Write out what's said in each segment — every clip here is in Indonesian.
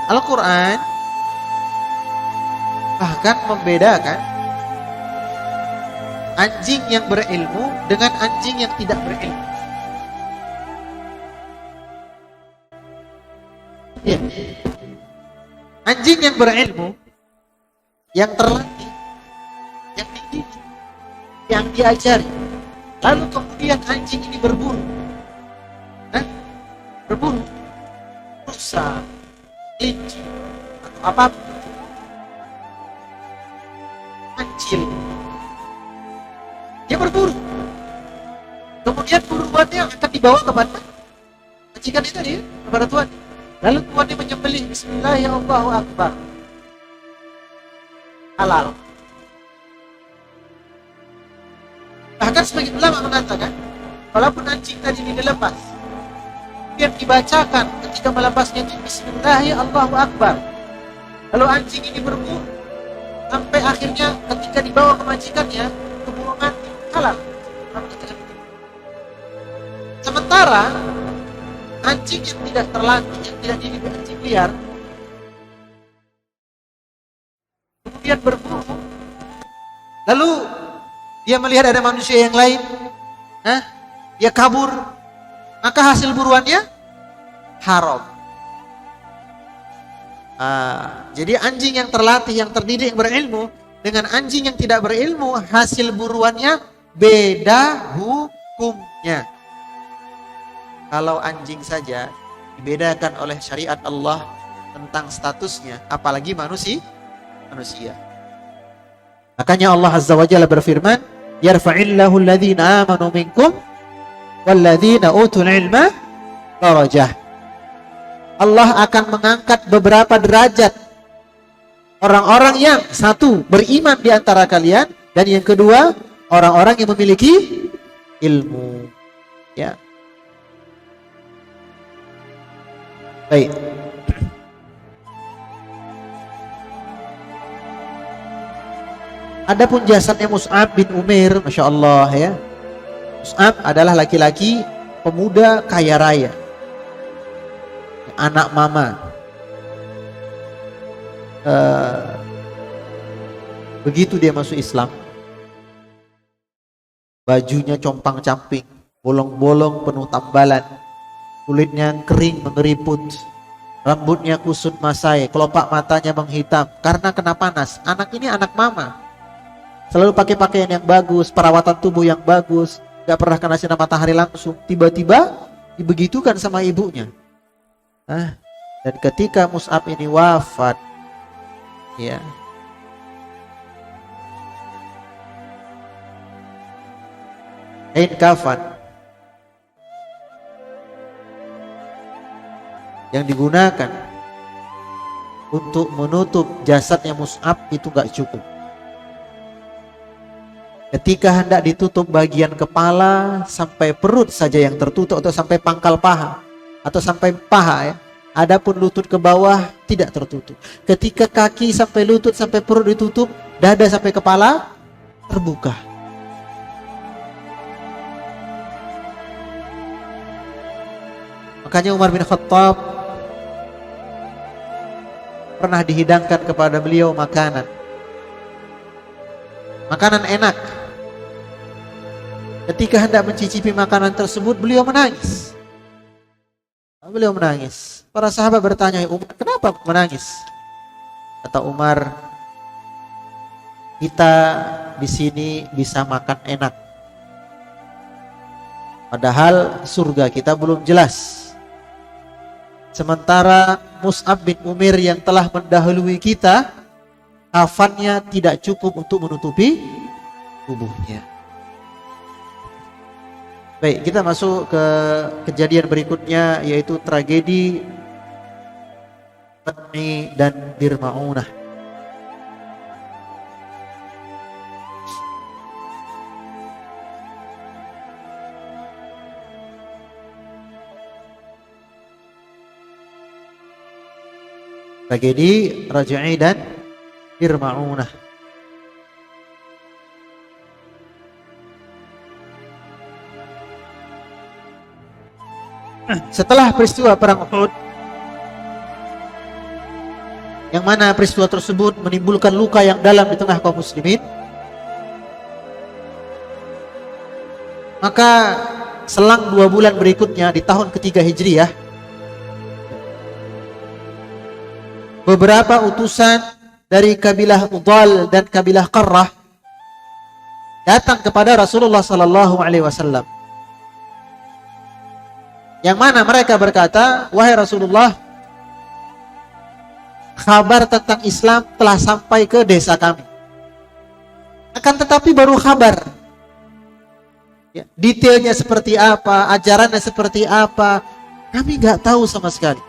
Al-Quran bahkan membedakan anjing yang berilmu dengan anjing yang tidak berilmu. Ya. Anjing yang berilmu, yang terlatih, yang dididik, yang diajari, lalu kemudian anjing ini berburu, berburu, rusa, kelinci, atau apapun, kecil, dia berburu. Kemudian buruannya akan dibawa kepada majikan itu dia, kepada Tuhan. Lalu tuannya menyembelih, Bismillahirrahmanirrahim, halal. Bahkan sebagian ulama mengatakan, walaupun anjing tadi dilepas, kemudian dibacakan ketika melepasnya Bismillahirrahmanirrahim, lalu anjing ini berburu sampai akhirnya ketika dibawa ke majikannya, keburuan halal. Sementara anjing yang tidak terlatih, yang tidak dididik, anjing liar, kemudian berburu, lalu dia melihat ada manusia yang lain, dia kabur, maka hasil buruannya haram. Jadi anjing yang terlatih, yang terdidik, yang berilmu dengan anjing yang tidak berilmu, hasil buruannya beda hukumnya. Kalau anjing saja dibedakan oleh syariat Allah tentang statusnya, apalagi manusia. Makanya Allah Azza wa Jalla berfirman, yarfa'illahu alladhina amanu minkum walladhina utul ilma darajah. Allah akan mengangkat beberapa derajat orang-orang yang satu beriman di antara kalian, dan yang kedua orang-orang yang memiliki ilmu. Ya. Baik. Adapun jasadnya Mus'ab bin Umair, Masya Allah ya. Mus'ab adalah laki-laki pemuda kaya raya, anak mama. Begitu dia masuk Islam, bajunya compang-camping, bolong-bolong penuh tambalan, kulitnya kering mengeriput, rambutnya kusut masai, kelopak matanya menghitam karena kena panas. Anak ini anak mama, selalu pakai pakaian yang bagus, perawatan tubuh yang bagus, gak pernah kena sinar matahari langsung. Tiba-tiba dibegitukan sama ibunya. Dan ketika Mus'ab ini wafat, ya, kain kafan yang digunakan untuk menutup jasadnya Mus'ab itu gak cukup. Ketika hendak ditutup bagian kepala sampai perut saja yang tertutup, atau sampai pangkal paha, atau sampai paha ya. Adapun lutut ke bawah tidak tertutup. Ketika kaki sampai lutut sampai perut ditutup, dada sampai kepala terbuka. Makanya Umar bin Khattab pernah dihidangkan kepada beliau makanan enak. Ketika hendak mencicipi makanan tersebut, beliau menangis. Para sahabat bertanya, Umar, kenapa menangis? Kata Umar, kita di sini bisa makan enak, padahal surga kita belum jelas. Sementara Mus'ab bin Umair yang telah mendahului kita, kafannya tidak cukup untuk menutupi tubuhnya. Baik, kita masuk ke kejadian berikutnya, yaitu tragedi Batni dan Bir Ma'unah. Tragedi Raja'i dan Bir Ma'unah. Setelah peristiwa perang Uhud, yang mana peristiwa tersebut menimbulkan luka yang dalam di tengah kaum muslimin. Maka selang 2 bulan berikutnya di tahun ketiga Hijriyah, beberapa utusan dari kabilah Udal dan kabilah Qarrah datang kepada Rasulullah sallallahu alaihi wasallam. Yang mana mereka berkata, "Wahai Rasulullah, kabar tentang Islam telah sampai ke desa kami. Akan tetapi baru kabar. Ya, detailnya seperti apa, ajarannya seperti apa, kami nggak tahu sama sekali.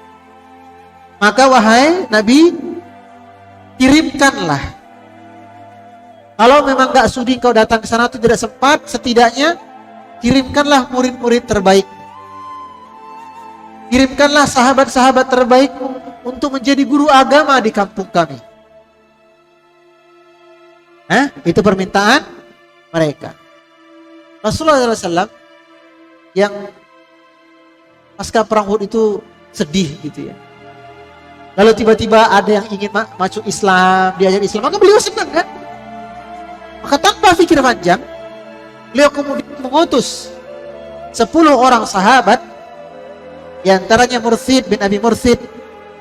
Maka wahai Nabi, kirimkanlah. Kalau memang nggak sudi kau datang ke sana itu tidak sempat, setidaknya kirimkanlah murid-murid terbaik. Kirimkanlah sahabat-sahabat terbaik untuk menjadi guru agama di kampung kami." Itu permintaan mereka. Rasulullah SAW yang pasca perang Uhud itu sedih gitu ya. Lalu tiba-tiba ada yang ingin masuk Islam, diajar Islam, maka beliau senang kan? Maka tanpa pikir panjang, beliau kemudian mengutus 10 orang sahabat, di antaranya Mursid bin Abi Mursid,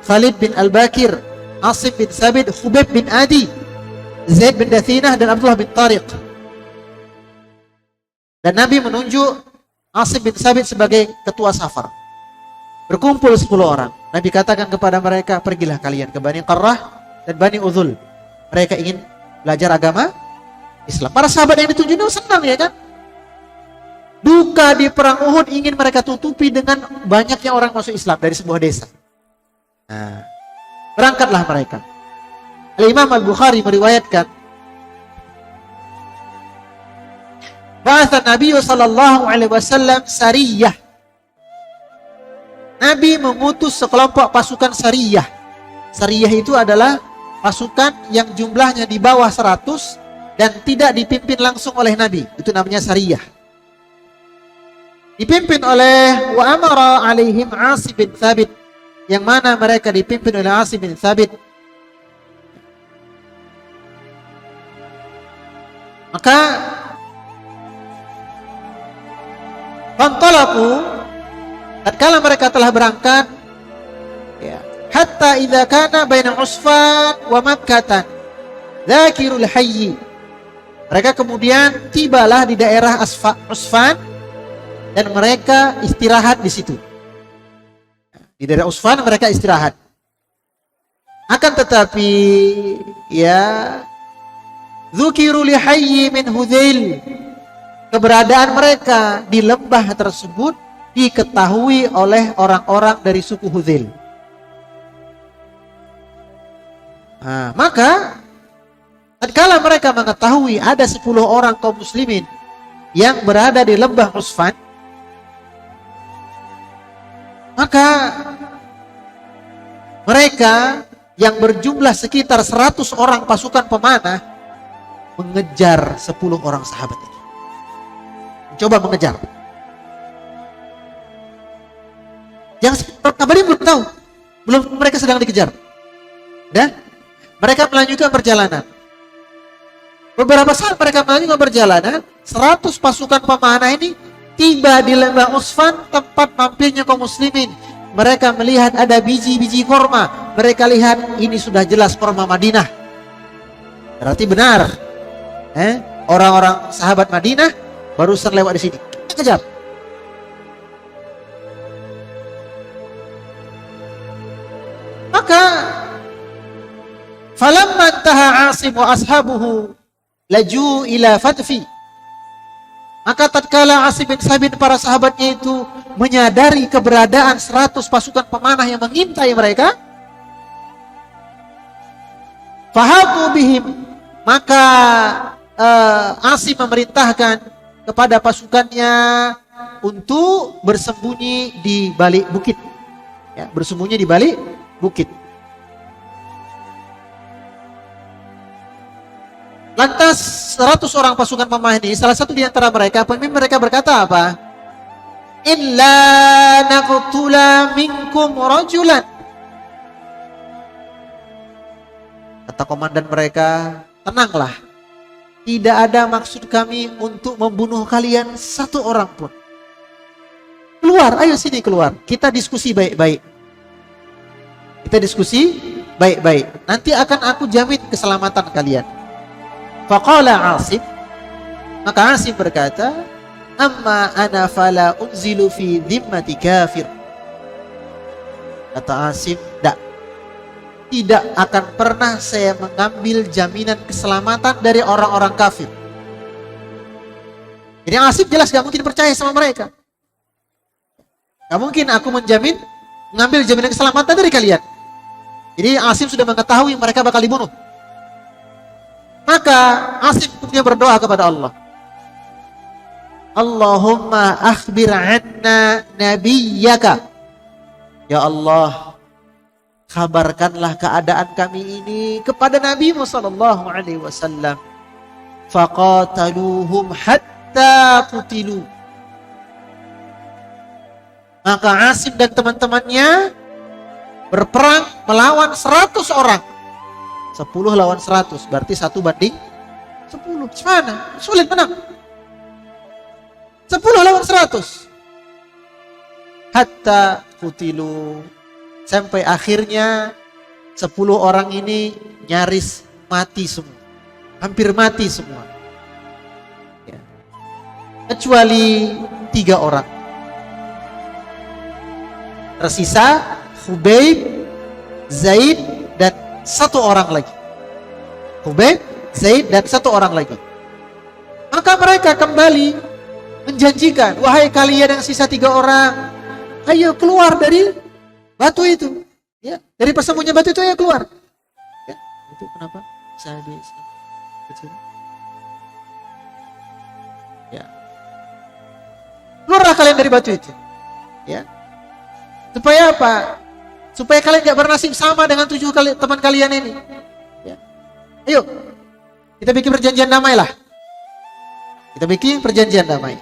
Khalid bin Al-Bakir, Asim bin Sabit, Khubayb bin Adi, Zaid bin Dathinah, dan Abdullah bin Tariq. Dan Nabi menunjuk Asim bin Sabit sebagai ketua safar. Berkumpul 10 orang. Nabi katakan kepada mereka, "Pergilah kalian ke Bani Qarrah dan Bani Udhul. Mereka ingin belajar agama Islam." Para sahabat yang ditunjuk itu senang ya kan? Duka di perang Uhud ingin mereka tutupi dengan banyaknya orang masuk Islam dari sebuah desa. Nah, berangkatlah mereka. Al-Imam Al-Bukhari meriwayatkan, "Ba'atha Nabi sallallahu alaihi wasallam sariyah." Nabi mengutus sekelompok pasukan sariyah. Sariyah itu adalah pasukan yang jumlahnya di bawah 100 dan tidak dipimpin langsung oleh Nabi. Itu namanya sariyah. Dipimpin oleh wa amara alaihim Asim bin Thabit, yang mana mereka dipimpin oleh Asim bin Thabit. Maka fantalaku, tatkala mereka telah berangkat, ya, hatta idza kana baina Usfan wa Makkah dzakirul hayy. Mereka kemudian tibalah di daerah Usfan dan mereka istirahat di situ. Di daerah Usfan mereka istirahat. Akan tetapi ya, dzukiru li hayy min Hudzail, keberadaan mereka di lembah tersebut diketahui oleh orang-orang dari suku Hudzail. Nah, maka tatkala mereka mengetahui ada 10 orang kaum muslimin yang berada di lembah Usfan, maka mereka yang berjumlah sekitar 100 orang pasukan pemanah mengejar 10 orang sahabat ini. Coba mengejar. Yang kabarnya belum tahu, belum mereka sedang dikejar. Dan mereka melanjutkan perjalanan. Beberapa saat mereka melanjutkan perjalanan, 100 pasukan pemanah ini tiba di lembah Usfan, tempat mampirnya kaum muslimin. Mereka melihat ada biji-biji korma. Mereka lihat ini sudah jelas korma Madinah. Berarti benar. Orang-orang sahabat Madinah barusan lewat di sini. Kita kejar. Maka falamma intaha Asim wa ashabuhu laju ila Fatfi. Maka tatkala Asim bin Sabit para sahabatnya itu menyadari keberadaan 100 pasukan pemanah yang mengintai mereka, fahatu bihim, maka Asim memerintahkan kepada pasukannya untuk bersembunyi di balik bukit. Ya, bersembunyi di balik bukit. Lantas 100 orang pasukan pemanah ini, salah satu di antara mereka, pemimpin mereka berkata apa? Illa naqtula minkum rajulan. Kata komandan mereka, tenanglah. Tidak ada maksud kami untuk membunuh kalian satu orang pun. Keluar, ayo sini keluar. Kita diskusi baik-baik. Kita diskusi baik-baik. Nanti akan aku jamin keselamatan kalian. Faqala Asim. Maka Asim berkata, amma ana fala unzilu fi dhimmati kafir. Kata Asim, tidak akan pernah saya mengambil jaminan keselamatan dari orang-orang kafir. Jadi Asim jelas gak mungkin percaya sama mereka. Gak mungkin aku mengambil jaminan keselamatan dari kalian. Jadi Asim sudah mengetahui mereka bakal dibunuh. Maka Asim kemudian berdoa kepada Allah. Allahumma akhbir anna nabiyyaka. Ya Allah, kabarkanlah keadaan kami ini kepada Nabi sallallahu alaihi wasallam. Faqataluhum hatta qutilu. Maka Asim dan teman-temannya berperang melawan 100 orang. 10 lawan 100, berarti 1 banding 10. Gimana? Sulit menang. 10 lawan 100. Hatta qutilu. Sampai akhirnya 10 orang ini nyaris mati semua. Hampir mati semua. Ya. Kecuali 3 orang. Tersisa Khubayb, Zaid, dan 1 orang lagi. Khubayb, Zaid, dan 1 orang lagi. Maka mereka kembali menjanjikan, wahai kalian yang sisa 3 orang, ayo keluar dari batu itu. Ya, dari persembunyian batu itu ayo keluar. Ya, itu kenapa saya bisa kecil. Ya. Keluarlah kalian dari batu itu. Ya. Supaya apa? Supaya kalian gak bernasib sama dengan 7 teman kalian ini. Ya. Ayo, kita bikin perjanjian damai lah. Kita bikin perjanjian damai.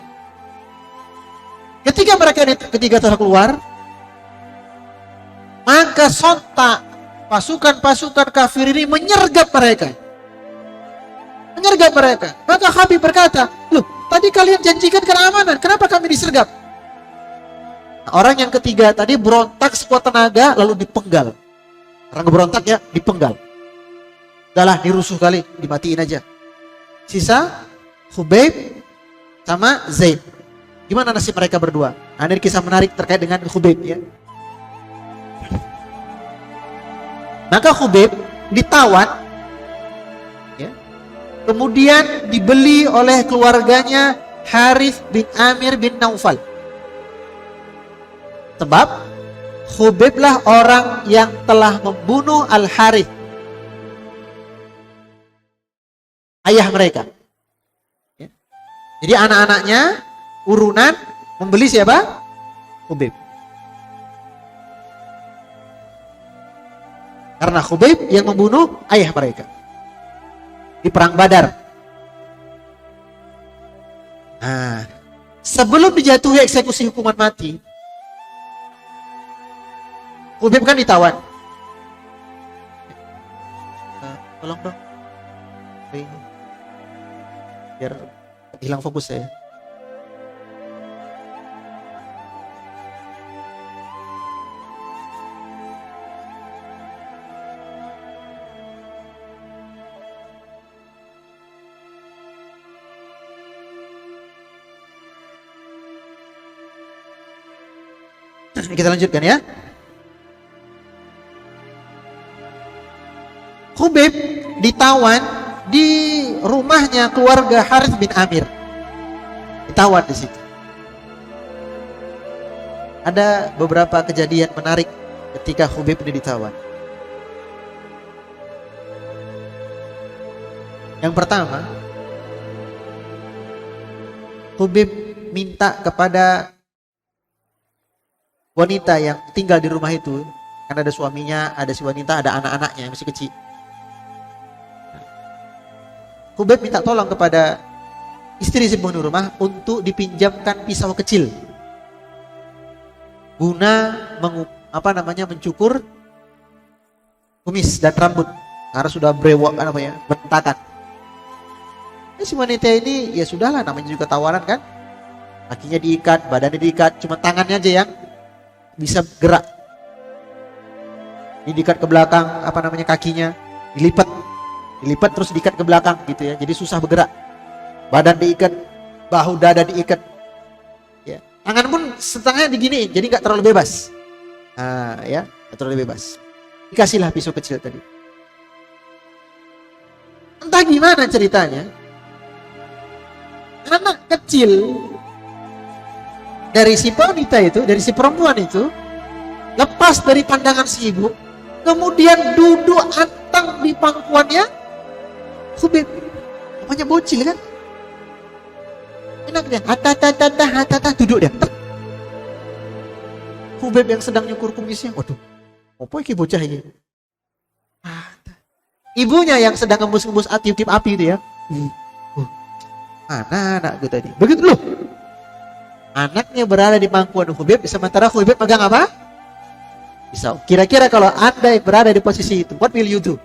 Ketika mereka ketiga telah keluar, maka sontak pasukan-pasukan kafir ini menyergap mereka. Menyergap mereka. Maka Habib berkata, loh, tadi kalian janjikan keamanan, kenapa kami disergap? Orang yang ketiga tadi berontak sekuat tenaga lalu dipenggal. Orang berontak ya dipenggal. Udahlah dirusuh kali, dimatiin aja. Sisa Khubayb sama Zaid. Gimana nasib mereka berdua? Nah, ini kisah menarik terkait dengan Khubayb ya. Maka Khubayb ditawan ya. Kemudian dibeli oleh keluarganya Harith bin Amir bin Naufal. Sebab Khubaiblah orang yang telah membunuh Al-Harith, ayah mereka. Ya. Jadi anak-anaknya urunan membeli siapa? Khubaib. Karena Khubaib yang membunuh ayah mereka di perang Badar. Nah, sebelum dijatuhi eksekusi hukuman mati, Khubaib kan ditawan. Tolong dong. Biar hilang fokus saya. Kita lanjutkan ya. Khubaib ditawan di rumahnya keluarga Harith bin Amir. Ditawan di situ. Ada beberapa kejadian menarik ketika Khubaib ini ditawan. Yang pertama, Khubaib minta kepada wanita yang tinggal di rumah itu, kan ada suaminya, ada si wanita, ada anak-anaknya yang masih kecil. Khubaib minta tolong kepada istri si penghuni rumah untuk dipinjamkan pisau kecil guna mencukur kumis dan rambut karena sudah brewok bentakan. Si wanita ini ya sudahlah, namanya juga tawanan kan. Kakinya diikat, badannya diikat, cuma tangannya aja yang bisa gerak. Ini diikat ke belakang, kakinya dilipat terus diikat ke belakang gitu ya. Jadi susah bergerak. Badan diikat, bahu dada diikat. Ya. Tangan pun setengahnya diginiin, jadi nggak terlalu bebas. Ya, nggak terlalu bebas. Dikasihlah pisau kecil tadi. Entah gimana ceritanya, anak kecil dari si wanita itu, dari si perempuan itu, lepas dari pandangan si ibu, kemudian duduk antang di pangkuannya Khubayb. Namanya bocil kan, enak dia, hatata duduk dia. Khubayb yang sedang nyukur kumisnya, waduh, apa iki bocah ini? Ibunya yang sedang ngembus-ngembus tiup api itu ya. Mana anakku tadi? Begitu loh. Anaknya berada di pangkuan Khubayb, sementara Khubayb pegang apa? Pisau. Kira-kira kalau Anda yang berada di posisi itu, what will you do?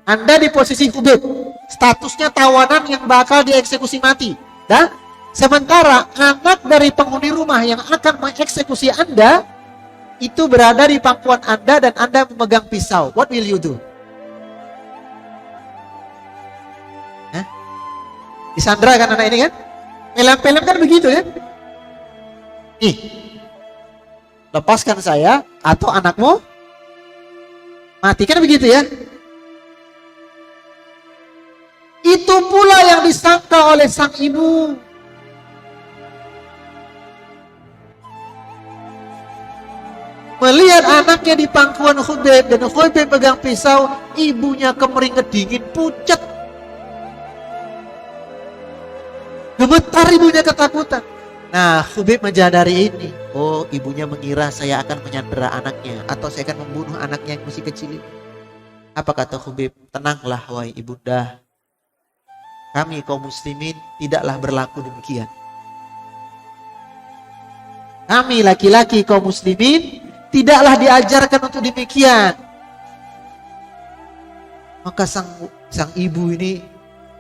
Anda di posisi Khubayb, statusnya tawanan yang bakal dieksekusi mati. Dan sementara anak dari penghuni rumah yang akan mengeksekusi Anda itu berada di pangkuan Anda dan Anda memegang pisau. What will you do? Disandra kan anak ini kan? Film-film kan begitu kan? Nih, lepaskan saya atau anakmu mati, kan begitu ya? Itu pula yang disangka oleh sang ibu. Melihat anaknya di pangkuan Khubayb dan Khubayb pegang pisau, ibunya kemeringet dingin, pucat. Gemetar ibunya ketakutan. Nah, Khubayb menjadari ini. Oh, ibunya mengira saya akan menyandera anaknya, atau saya akan membunuh anaknya yang masih kecil ini. Apa kata Khubayb? Tenanglah wahai ibunda. Kami kaum muslimin tidaklah berlaku demikian. Kami laki-laki kaum muslimin tidaklah diajarkan untuk demikian. Maka sang ibu ini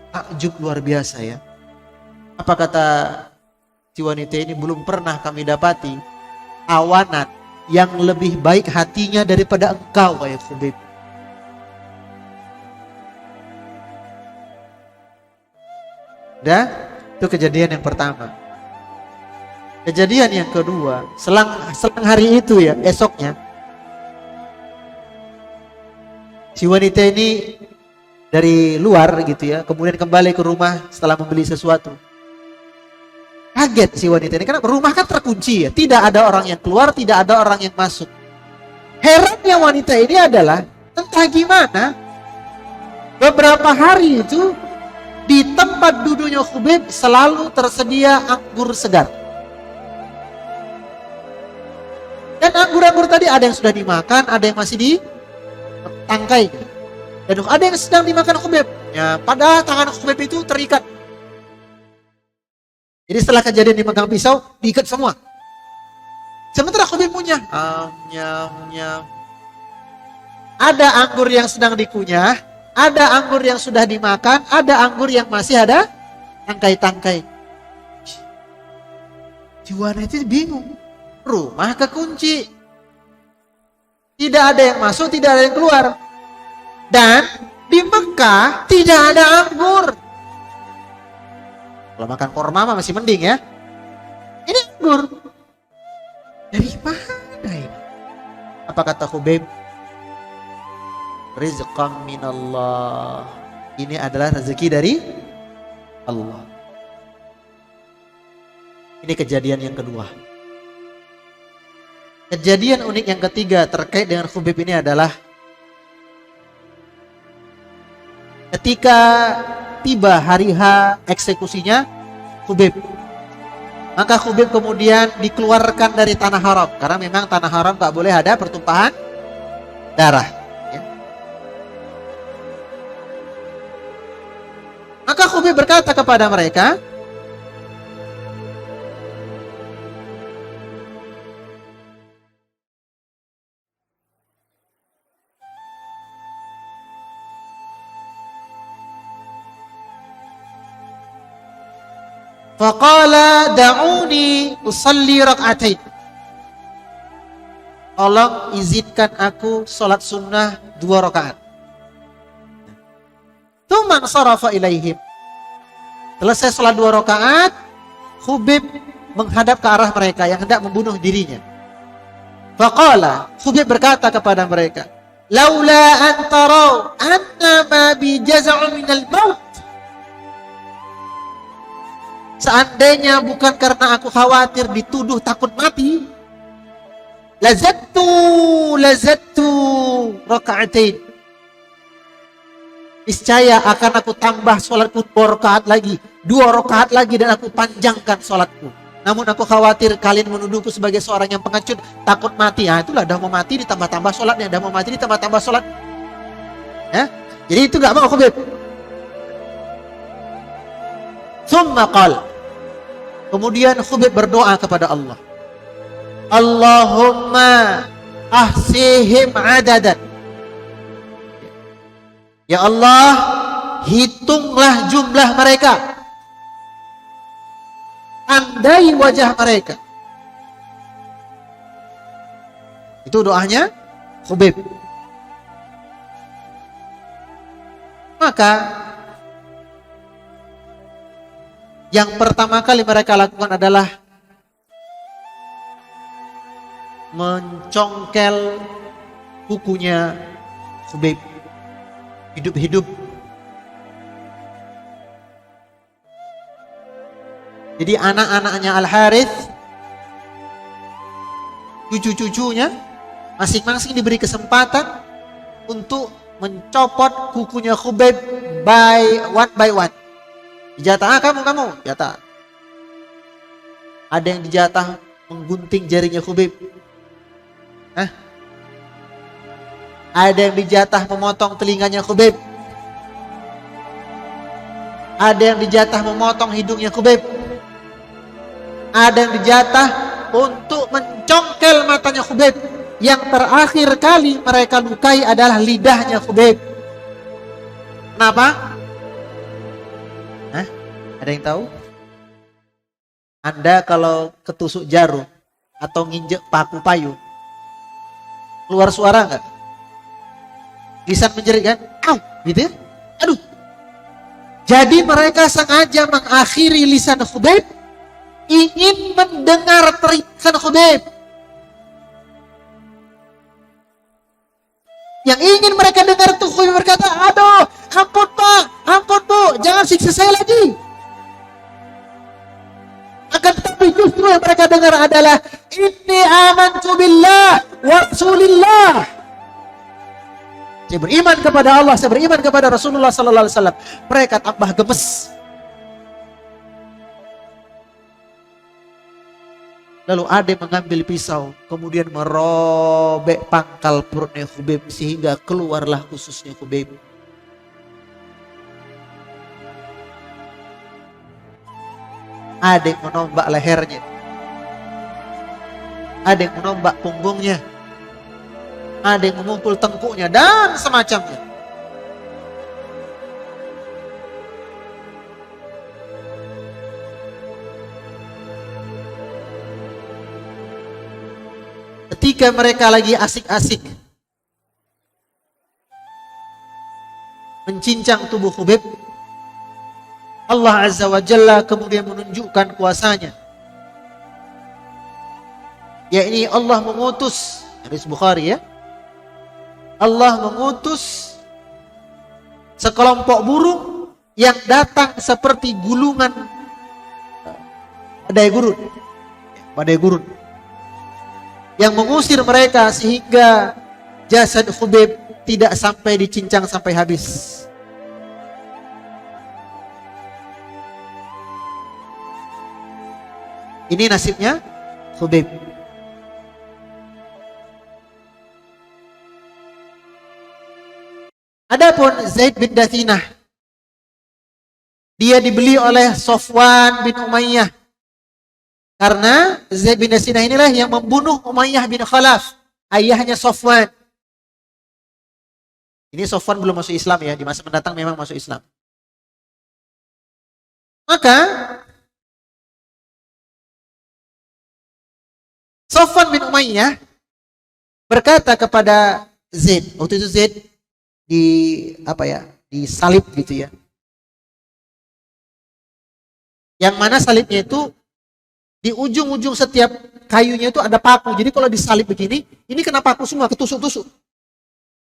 takjub luar biasa ya. Apa kata si wanita ini? Belum pernah kami dapati awanan yang lebih baik hatinya daripada engkau wahai Khubayb. Dan itu kejadian yang pertama. Kejadian yang kedua, selang hari itu ya, esoknya si wanita ini dari luar gitu ya, kemudian kembali ke rumah setelah membeli sesuatu. Kaget si wanita ini, karena rumah kan terkunci ya, tidak ada orang yang keluar, tidak ada orang yang masuk. Herannya wanita ini adalah, entah gimana, beberapa hari itu di tempat duduknya Khubayb selalu tersedia anggur segar. Dan anggur-anggur tadi ada yang sudah dimakan, ada yang masih di tangkai, dan ada yang sedang dimakan Khubayb. Ya, pada tangan Khubayb itu terikat. Jadi setelah kejadian dipegang pisau, diikat semua. Sementara Khubayb punya, ada anggur yang sedang dikunyah, ada anggur yang sudah dimakan, ada anggur yang masih ada tangkai-tangkai. Jiwa itu bingung. Rumah kekunci, tidak ada yang masuk, tidak ada yang keluar, dan di Mekah tidak ada anggur. Kalau makan korma masih mending ya, ini anggur dari mana ini? Apa kata Khubayb? Rizqan minallah, ini adalah rezeki dari Allah. Ini kejadian yang kedua. Kejadian unik yang ketiga terkait dengan Khubayb ini adalah ketika tiba hari H eksekusinya Khubayb, maka Khubayb kemudian dikeluarkan dari tanah haram, karena memang tanah haram gak boleh ada pertumpahan darah ya. Maka Khubayb berkata kepada mereka, Faqala da'uni usalli rak'atain. Tolong izinkan aku sholat sunnah 2 rakaat. Tsumma sarafa ilaihim. Selesai sholat 2 rakaat, Khubayb menghadap ke arah mereka yang hendak membunuh dirinya. Faqala, Khubayb berkata kepada mereka, laula an tarau anna ma bi jaz'u minal maut. Seandainya bukan karena aku khawatir dituduh takut mati, lazattu raka'atain. Niscaya akan aku tambah sholatku 2 rakaat lagi, 2 rakaat lagi, dan aku panjangkan sholatku. Namun aku khawatir kalian menuduhku sebagai seorang yang pengecut, takut mati. Nah itulah, dah mau mati ditambah-tambah sholatnya, dah mau mati ditambah-tambah sholat. Ya? Jadi itu gak mau Khubayb. Tsumma qala. Kemudian Khubayb berdoa kepada Allah. Allahumma ahsihim adadan. Ya Allah, hitunglah jumlah mereka. Andai wajah mereka. Itu doanya Khubayb. Maka yang pertama kali mereka lakukan adalah mencongkel kukunya Khubayb hidup-hidup. Jadi anak-anaknya Al-Harith, cucu-cucunya masing-masing diberi kesempatan untuk mencopot kukunya Khubayb by one. Dijatah, kamu, jatah. Ada yang dijatah menggunting jarinya Khubayb. Ada yang dijatah memotong telinganya Khubayb. Ada yang dijatah memotong hidungnya Khubayb. Ada yang dijatah untuk mencongkel matanya Khubayb. Yang terakhir kali mereka lukai adalah lidahnya Khubayb. Kenapa? Ada yang tahu? Anda kalau ketusuk jarum atau nginjek paku payung, keluar suara enggak? Lisan menjerit kan? Au, gitu ya? Aduh. Jadi mereka sengaja mengakhiri lisan Khubayb, ingin mendengar teriakan Khubayb. Yang ingin mereka dengar tuh Khubayb berkata, aduh, ampun Pak, ampun Bu, jangan siksa saya lagi. Akan tetapi justru yang mereka dengar adalah, inni amantu billah wa rasulillah. Saya beriman kepada Allah, saya beriman kepada Rasulullah sallallahu alaihi wasallam. Mereka tambah gemes. Lalu ada yang mengambil pisau, kemudian merobek pangkal perutnya Khubayb sehingga keluarlah ususnya Khubayb. Ada yang menombak lehernya. Ada yang menombak punggungnya. Ada yang memukul tengkuknya dan semacamnya. Ketika mereka lagi asik-asik mencincang tubuh Khubayb, Allah Azza wa Jalla kemudian menunjukkan kuasanya. Yakni Allah mengutus, hadis Bukhari ya, Allah mengutus sekelompok burung yang datang seperti gulungan badai gurun yang mengusir mereka sehingga jasad Khubayb tidak sampai dicincang sampai habis. Ini nasibnya Khubayb. Adapun Zaid bin Dathinah, dia dibeli oleh Safwan bin Umayyah. Karena Zaid bin Dathinah inilah yang membunuh Umayyah bin Khalaf, ayahnya Safwan. Ini Safwan belum masuk Islam ya, di masa mendatang memang masuk Islam. Maka Safwan bin Umayyah berkata kepada Zaid, waktu itu Zaid disalib gitu ya. Yang mana salibnya itu di ujung-ujung setiap kayunya itu ada paku. Jadi kalau disalib begini, ini kena paku semua, ketusuk-tusuk.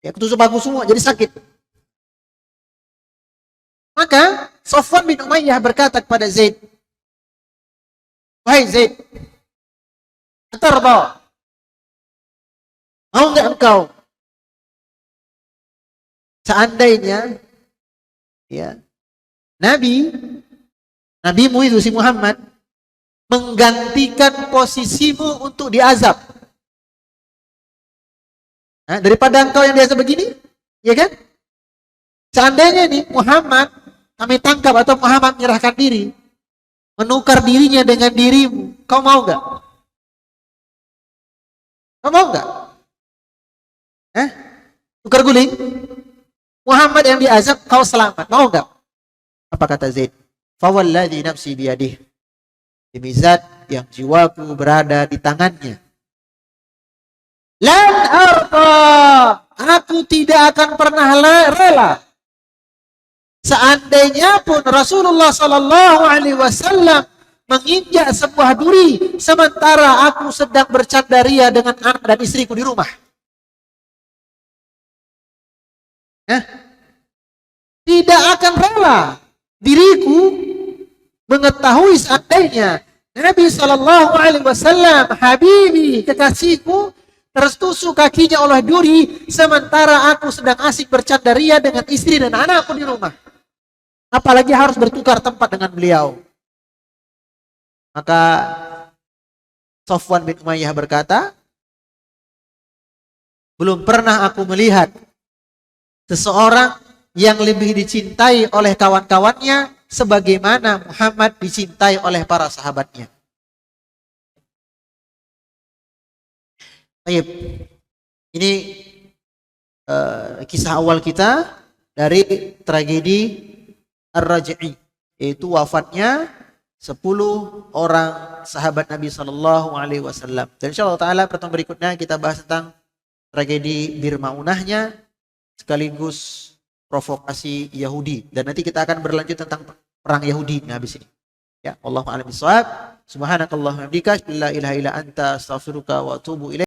Ya, ketusuk paku semua, jadi sakit. Maka Safwan bin Umayyah berkata kepada Zaid, "Wahai Zaid, atarda, mau enggak engkau seandainya ya Nabimu itu si Muhammad menggantikan posisimu untuk diazab. Nah, daripada engkau yang diazab begini, ya kan? Seandainya nih Muhammad kami tangkap atau Muhammad menyerahkan diri, menukar dirinya dengan dirimu, kau mau enggak? Kau mau enggak? Tukar guling? Muhammad yang diazab, kau selamat. Mau enggak? Apa kata Zaid? Fawalladzi nafsi biyadih. Demi zat yang jiwaku berada di tangannya. Lan arda. Aku tidak akan pernah rela. Seandainya pun Rasulullah sallallahu alaihi wasallam menginjak sebuah duri sementara aku sedang bercandaria dengan anak dan istriku di rumah. Tidak akan rela diriku mengetahui seandainya Nabi sallallahu alaihi wasallam, habibi, kekasihku, tertusuk kakinya oleh duri sementara aku sedang asik bercandaria dengan istri dan anakku di rumah. Apalagi harus bertukar tempat dengan beliau. Maka Safwan bin Umayyah berkata, belum pernah aku melihat seseorang yang lebih dicintai oleh kawan-kawannya sebagaimana Muhammad dicintai oleh para sahabatnya. Baik. Ini kisah awal kita dari tragedi Ar-Raj'i, yaitu wafatnya 10 orang sahabat Nabi sallallahu alaihi wasallam. Dan insyaallah taala pertemuan berikutnya kita bahas tentang tragedi Bir Maunahnya sekaligus provokasi Yahudi, dan nanti kita akan berlanjut tentang perang Yahudi habis ini. Ya, wallahu a'lam bishawab. Subhanakallahumma wa bihamdika, la ilaha illa anta, astaghfiruka wa atubu ilaik.